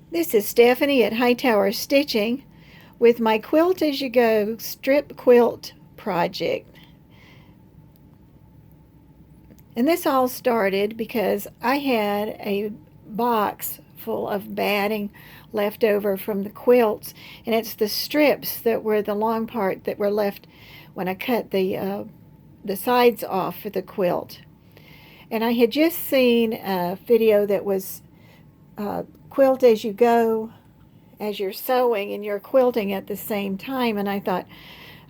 This is Stephanie at Hightower Stitching with my Quilt As You Go Strip Quilt project. And this all started because I had a box full of batting left over from the quilts, and it's the strips that were the long part that were left when I cut the sides off for the quilt. And I had just seen a video that was quilt as you go, as you're sewing and you're quilting at the same time, and I thought,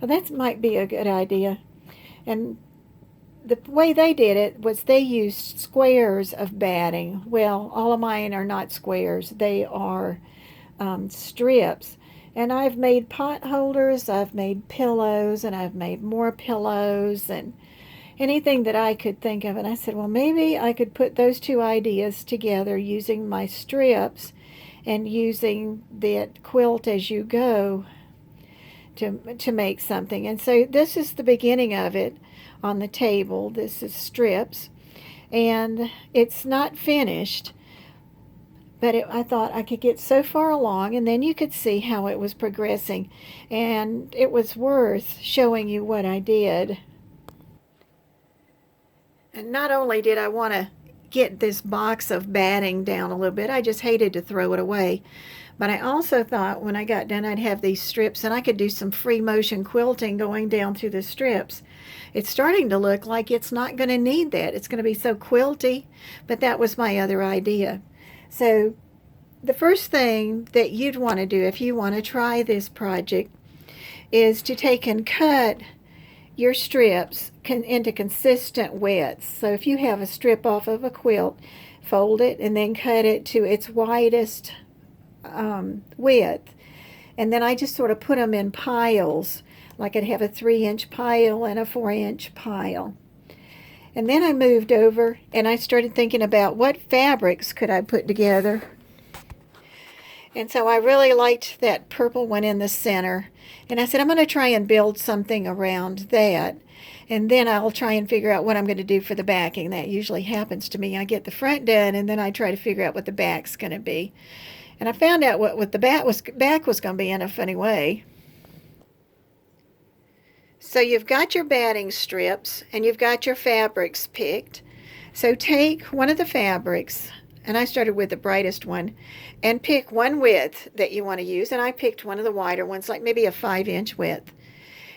well, that might be a good idea. And the way they did it was they used squares of batting. Well, all of mine are not squares, they are strips. And I've made pot holders, I've made pillows, and I've made more pillows, and anything that I could think of. And I said, well, maybe I could put those two ideas together using my strips and using that quilt as you go to make something. And so this is the beginning of it on the table. This is strips, and it's not finished, but I thought I could get so far along, and then you could see how it was progressing, and it was worth showing you what I did. And not only did I want to get this box of batting down a little bit, I just hated to throw it away. But I also thought when I got done I'd have these strips and I could do some free motion quilting going down through the strips. It's starting to look like it's not going to need that. It's going to be so quilty, but that was my other idea. So the first thing that you'd want to do if you want to try this project is to take and cut your strips into consistent widths. So if you have a strip off of a quilt, fold it and then cut it to its widest width. And then I just sort of put them in piles, like I'd have a 3-inch pile and a 4-inch pile. And then I moved over and I started thinking about what fabrics could I put together. And so I really liked that purple one in the center. And I said, I'm going to try and build something around that. And then I'll try and figure out what I'm going to do for the backing. That usually happens to me. I get the front done, and then I try to figure out what the back's going to be. And I found out what the back was going to be in a funny way. So you've got your batting strips, and you've got your fabrics picked. So take one of the fabrics, and I started with the brightest one, and pick one width that you want to use. And I picked one of the wider ones, like maybe a 5-inch width.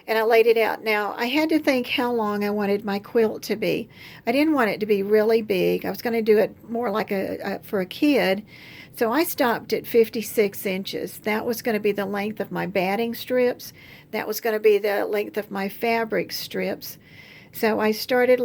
And I laid it out. Now, I had to think how long I wanted my quilt to be. I didn't want it to be really big. I was going to do it more like for a kid. So I stopped at 56 inches. That was going to be the length of my batting strips. That was going to be the length of my fabric strips. So I started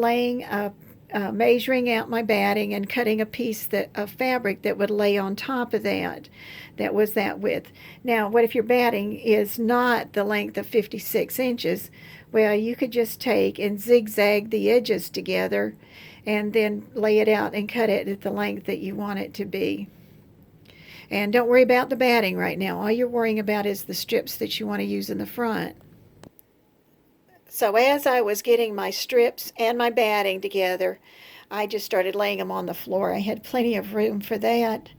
measuring out my batting and cutting a piece of fabric that would lay on top of that. That was that width. Now, what if your batting is not the length of 56 inches? Well, you could just take and zigzag the edges together and then lay it out and cut it at the length that you want it to be. And don't worry about the batting right now. All you're worrying about is the strips that you want to use in the front. So as I was getting my strips and my batting together, I just started laying them on the floor. I had plenty of room for that.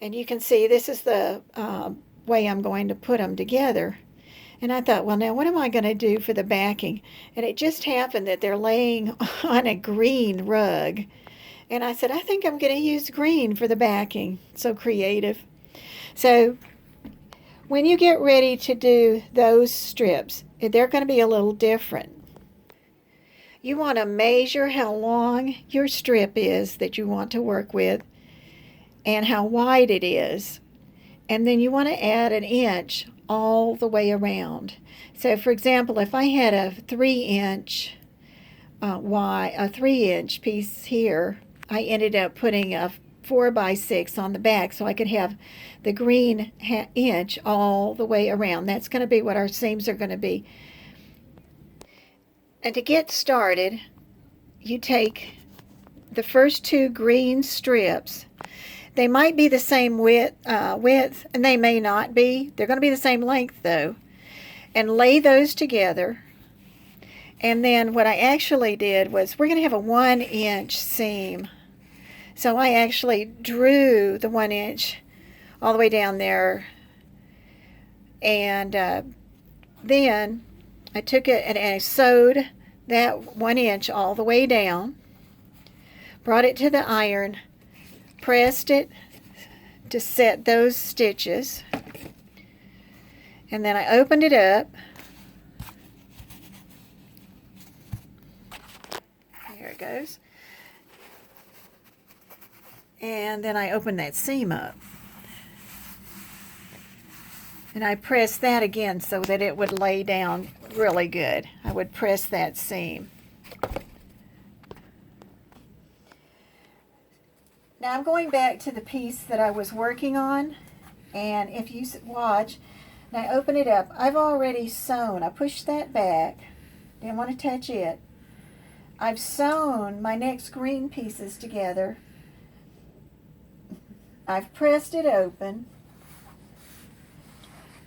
And you can see this is the way I'm going to put them together. And I thought, well, now what am I going to do for the backing? And it just happened that they're laying on a green rug. And I said, I think I'm going to use green for the backing. So creative. So when you get ready to do those strips, they're going to be a little different. You want to measure how long your strip is that you want to work with and how wide it is. And then you want to add an inch all the way around. So for example, if I had a 3-inch wide, a 3-inch piece here, I ended up putting a 4x6 on the back so I could have the green inch all the way around. That's going to be what our seams are going to be. And to get started, you take the first 2 green strips. They might be the same width, and they may not be. They're going to be the same length though. And lay those together. And then what I actually did was, we're going to have a 1-inch seam. So I actually drew the 1 inch all the way down there. And then I took it and I sewed that 1 inch all the way down, brought it to the iron, pressed it to set those stitches, and then I opened it up. Here it goes. And then I opened that seam up. And I pressed that again so that it would lay down really good. I would press that seam. Now I'm going back to the piece that I was working on, and if you watch, and I open it up, I've already sewn. I pushed that back, didn't want to touch it. I've sewn my next green pieces together. I've pressed it open.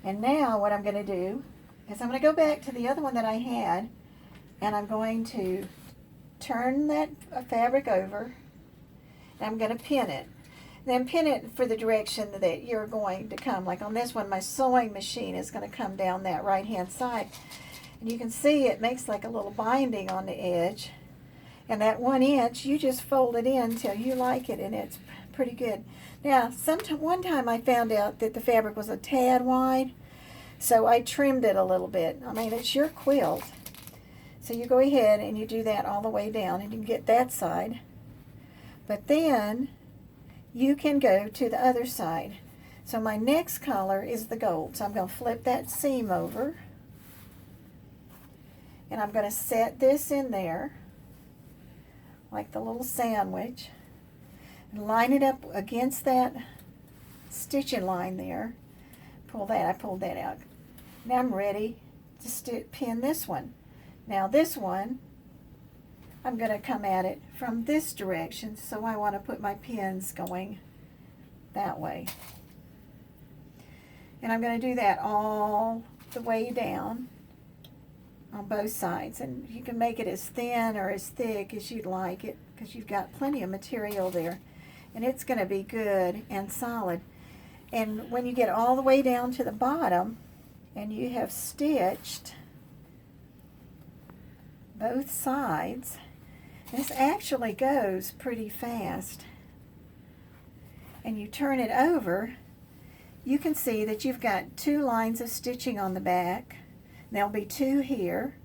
And now what I'm going to do is I'm going to go back to the other one that I had, and I'm going to turn that fabric over, and I'm going to pin it. Then pin it for the direction that you're going to come. Like on this one, my sewing machine is going to come down that right-hand side. And you can see it makes like a little binding on the edge. And that 1 inch, you just fold it in till you like it, and it's pretty good. Now, one time I found out that the fabric was a tad wide, so I trimmed it a little bit. I mean, it's your quilt. So you go ahead and you do that all the way down, and you can get that side. But then you can go to the other side. So my next color is the gold. So I'm going to flip that seam over, and I'm going to set this in there like the little sandwich. Line it up against that stitching line there. Pull that, I pulled that out. Now I'm ready to pin this one. Now this one, I'm going to come at it from this direction, so I want to put my pins going that way. And I'm going to do that all the way down on both sides. And you can make it as thin or as thick as you'd like it, because you've got plenty of material there. And it's going to be good and solid. And when you get all the way down to the bottom and you have stitched both sides, this actually goes pretty fast, and you turn it over, you can see that you've got 2 lines of stitching on the back. There'll be 2 here.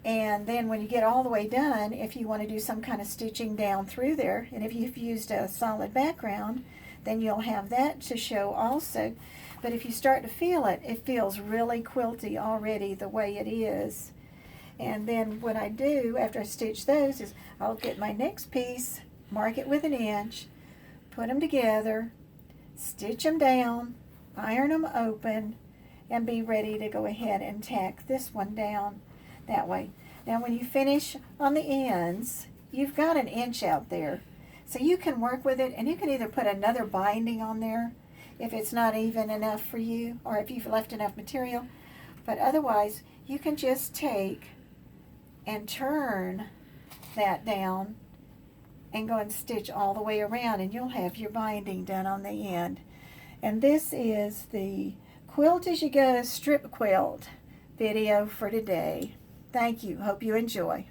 And then when you get all the way done, if you want to do some kind of stitching down through there, and if you've used a solid background, then you'll have that to show also. But if you start to feel it, it feels really quilty already the way it is. And then what I do after I stitch those is I'll get my next piece, mark it with 1 inch, put them together, stitch them down, iron them open, and be ready to go ahead and tack this one down that way. Now when you finish on the ends, you've got 1 inch out there. So you can work with it, and you can either put another binding on there if it's not even enough for you, or if you've left enough material. But otherwise, you can just take and turn that down and go and stitch all the way around, and you'll have your binding done on the end. And this is the Quilt As You Go Strip Quilt video for today. Thank you. Hope you enjoy.